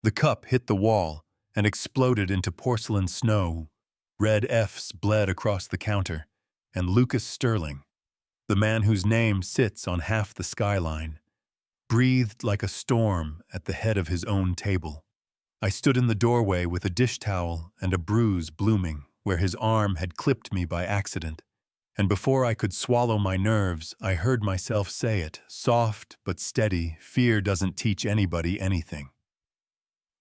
The cup hit the wall and exploded into porcelain snow. Red F's bled across the counter, and Lucas Sterling, the man whose name sits on half the skyline, breathed like a storm at the head of his own table. I stood in the doorway with a dish towel and a bruise blooming where his arm had clipped me by accident, and before I could swallow my nerves, I heard myself say it, soft but steady: fear doesn't teach anybody anything.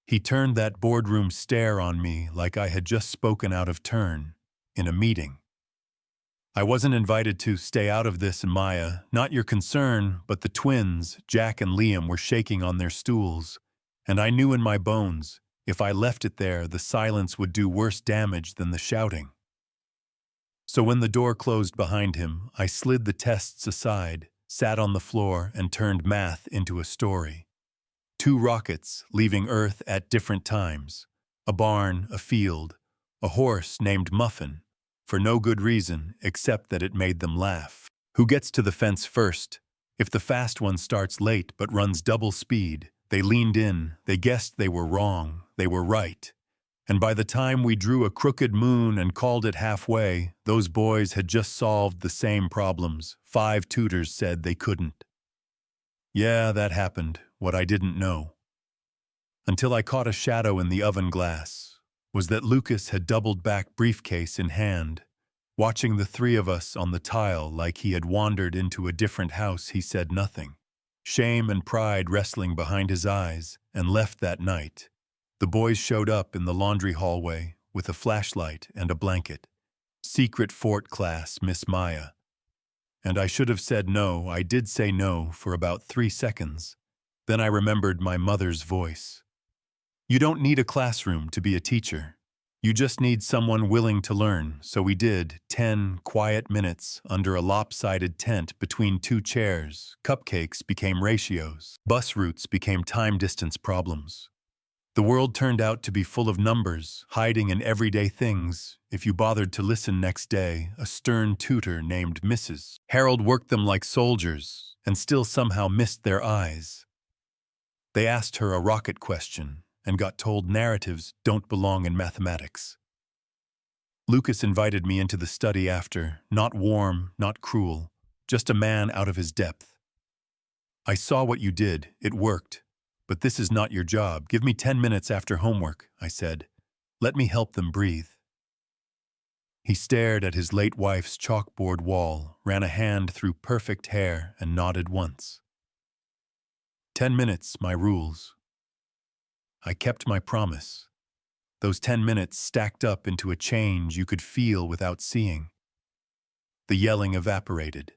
He turned that boardroom stare on me like I had just spoken out of turn in a meeting. I wasn't invited to stay out of this, Maya, not your concern, but the twins, Jack and Liam, were shaking on their stools, and I knew in my bones, if I left it there, the silence would do worse damage than the shouting. So when the door closed behind him, I slid the tests aside, sat on the floor, and turned math into a story. 2 rockets leaving Earth at different times, a barn, a field, a horse named Muffin, for no good reason except that it made them laugh. Who gets to the fence first? If the fast one starts late but runs double speed, they leaned in, they guessed they were wrong, they were right. And by the time we drew a crooked moon and called it halfway, those boys had just solved the same problems 5 tutors said they couldn't. Yeah, that happened, what I didn't know, until I caught a shadow in the oven glass, was that Lucas had doubled back, briefcase in hand. Watching the 3 of us on the tile like he had wandered into a different house, he said nothing. Shame and pride wrestling behind his eyes, and left that night. The boys showed up in the laundry hallway with a flashlight and a blanket. Secret fort class, Miss Maya. And I should have said no. I did say no for about 3 seconds. Then I remembered my mother's voice. You don't need a classroom to be a teacher. You just need someone willing to learn. So we did 10 quiet minutes under a lopsided tent between 2 chairs. Cupcakes became ratios. Bus routes became time-distance problems. The world turned out to be full of numbers, hiding in everyday things. If you bothered to listen next day, a stern tutor named Mrs. Harold worked them like soldiers and still somehow missed their eyes. They asked her a rocket question and got told narratives don't belong in mathematics. Lucas invited me into the study after, not warm, not cruel, just a man out of his depth. I saw what you did, it worked, but this is not your job. Give me 10 minutes after homework, I said. Let me help them breathe. He stared at his late wife's chalkboard wall, ran a hand through perfect hair, and nodded once. 10 minutes, my rules. I kept my promise. Those 10 minutes stacked up into a change you could feel without seeing. The yelling evaporated.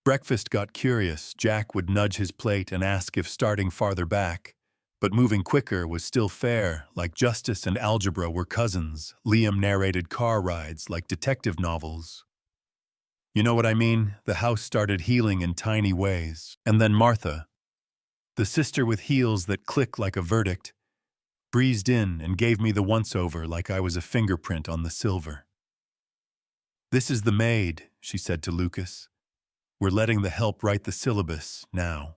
Breakfast got curious. Jack would nudge his plate and ask if starting farther back, but moving quicker was still fair, like justice and algebra were cousins. Liam narrated car rides like detective novels. You know what I mean? The house started healing in tiny ways. And then Martha, the sister with heels that click like a verdict, breezed in and gave me the once-over like I was a fingerprint on the silver. This is the Maid, she said to Lucas. We're letting the help write the syllabus now.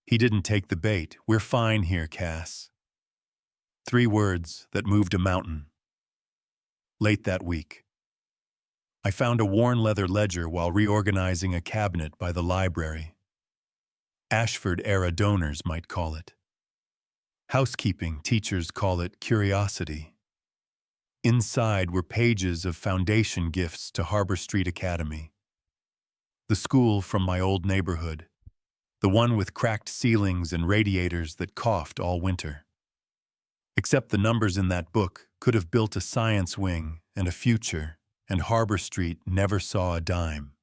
He didn't take the bait. We're fine here, Cass. 3 words that moved a mountain. Late that week, I found a worn leather ledger while reorganizing a cabinet by the library. Ashford-era donors might call it. Housekeeping teachers call it curiosity. Inside were pages of foundation gifts to Harbor Street Academy, the school from my old neighborhood, the one with cracked ceilings and radiators that coughed all winter. Except the numbers in that book could have built a science wing and a future, and Harbor Street never saw a dime.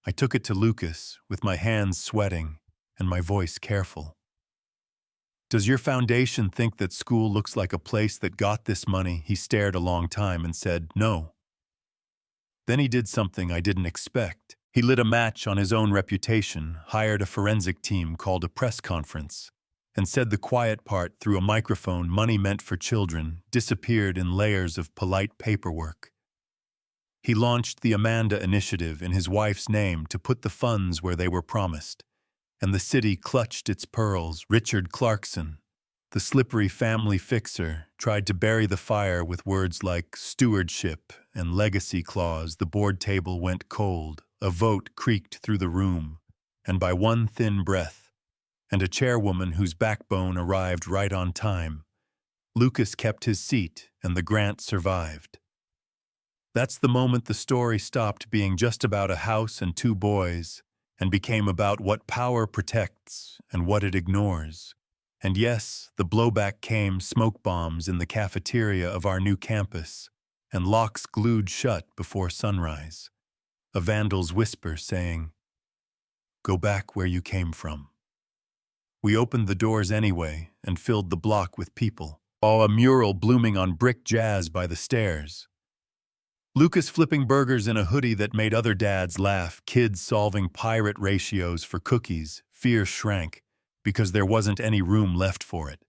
I took it to Lucas, with my hands sweating and my voice careful. Does your foundation think that school looks like a place that got this money? He stared a long time and said, no. Then he did something I didn't expect. He lit a match on his own reputation, hired a forensic team, called a press conference, and said the quiet part through a microphone. Money meant for children disappeared in layers of polite paperwork. He launched the Amanda Initiative in his wife's name to put the funds where they were promised. and the city clutched its pearls. Richard Clarkson, the slippery family fixer, tried to bury the fire with words like stewardship and legacy clause. The board table went cold, a vote creaked through the room, and by one thin breath, and a chairwoman whose backbone arrived right on time, Lucas kept his seat and the grant survived. That's the moment the story stopped being just about a house and two boys and became about what power protects and what it ignores. And yes, the blowback came: smoke bombs in the cafeteria of our new campus, and locks glued shut before sunrise. A vandal's whisper saying, "Go back where you came from." We opened the doors anyway and filled the block with people. Oh, a mural blooming on brick jazz by the stairs. Lucas flipping burgers in a hoodie that made other dads laugh, kids solving pirate ratios for cookies. Fear shrank because there wasn't any room left for it.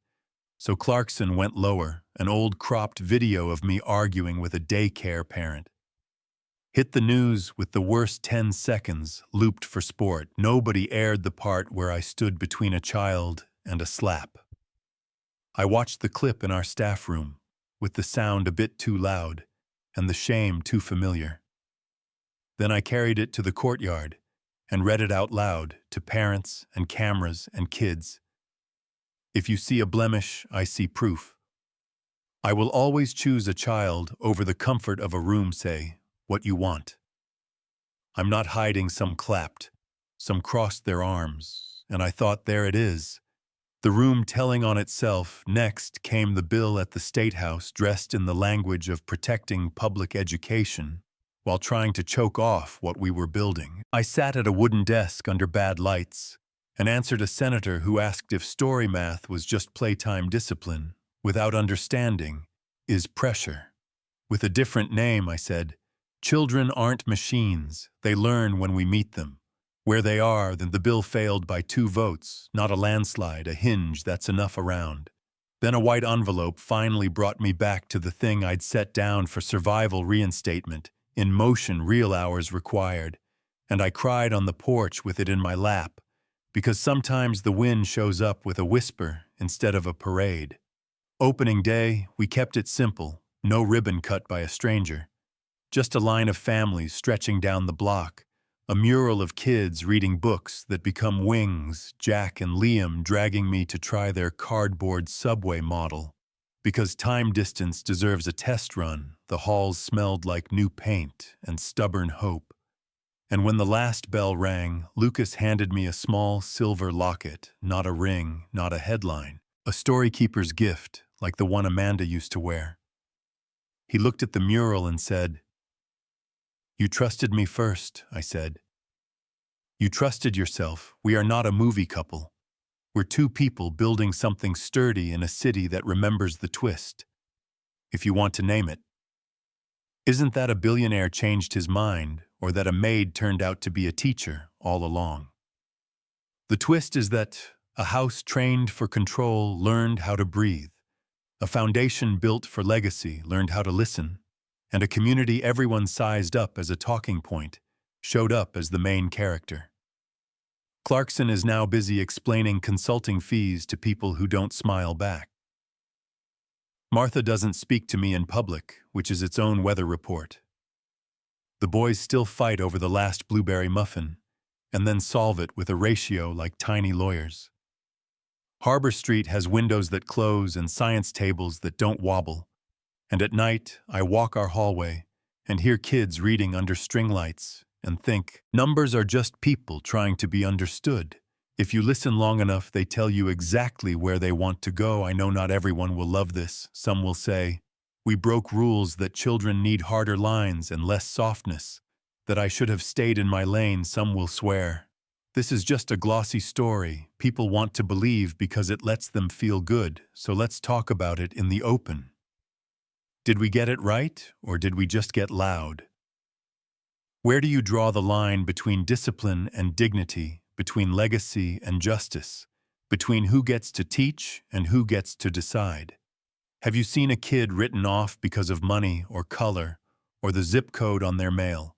So Clarkson went lower, an old cropped video of me arguing with a daycare parent. Hit the news with the worst 10 seconds, looped for sport. Nobody aired the part where I stood between a child and a slap. I watched the clip in our staff room, with the sound a bit too loud and the shame too familiar. Then I carried it to the courtyard and read it out loud to parents and cameras and kids. If you see a blemish, I see proof. I will always choose a child over the comfort of a room. Say what you want. I'm not hiding. Some clapped, some crossed their arms, and I thought, there it is. The room telling on itself. Next came the bill at the State House, dressed in the language of protecting public education, while trying to choke off what we were building. I sat at a wooden desk under bad lights and answered a senator who asked if story math was just playtime discipline, without understanding, is pressure. With a different name, I said, children aren't machines, they learn when we meet them. Where they are, then the bill failed by 2 votes, not a landslide, a hinge, that's enough around. Then a white envelope finally brought me back to the thing I'd set down for survival: reinstatement, in motion, real hours required. And I cried on the porch with it in my lap, because sometimes the wind shows up with a whisper instead of a parade. Opening day, we kept it simple, no ribbon cut by a stranger. Just a line of families stretching down the block. A mural of kids reading books that become wings, Jack and Liam dragging me to try their cardboard subway model. Because time distance deserves a test run, the halls smelled like new paint and stubborn hope. And when the last bell rang, Lucas handed me a small silver locket, not a ring, not a headline, a storykeeper's gift like the one Amanda used to wear. He looked at the mural and said, "You trusted me first," I said. "You trusted yourself. We are not a movie couple. We're 2 people building something sturdy in a city that remembers the twist, if you want to name it. Isn't that a billionaire changed his mind, or that a maid turned out to be a teacher all along? The twist is that a house trained for control learned how to breathe. A foundation built for legacy learned how to listen. And a community everyone sized up as a talking point showed up as the main character." Clarkson is now busy explaining consulting fees to people who don't smile back. Martha doesn't speak to me in public, which is its own weather report. The boys still fight over the last blueberry muffin, and then solve it with a ratio like tiny lawyers. Harbor Street has windows that close and science tables that don't wobble. And at night, I walk our hallway and hear kids reading under string lights and think, numbers are just people trying to be understood. If you listen long enough, they tell you exactly where they want to go. I know not everyone will love this. Some will say, we broke rules, that children need harder lines and less softness, that I should have stayed in my lane. Some will swear, this is just a glossy story. People want to believe because it lets them feel good, so let's talk about it in the open. Did we get it right, or did we just get loud? Where do you draw the line between discipline and dignity, between legacy and justice, between who gets to teach and who gets to decide? Have you seen a kid written off because of money or color or the zip code on their mail?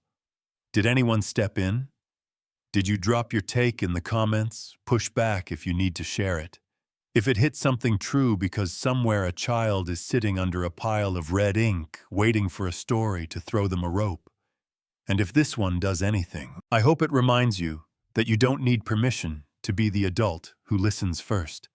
Did anyone step in? Did you drop your take in the comments? Push back if you need to share it. If it hit something true because somewhere a child is sitting under a pile of red ink, waiting for a story to throw them a rope. And if this one does anything, I hope it reminds you that you don't need permission to be the adult who listens first.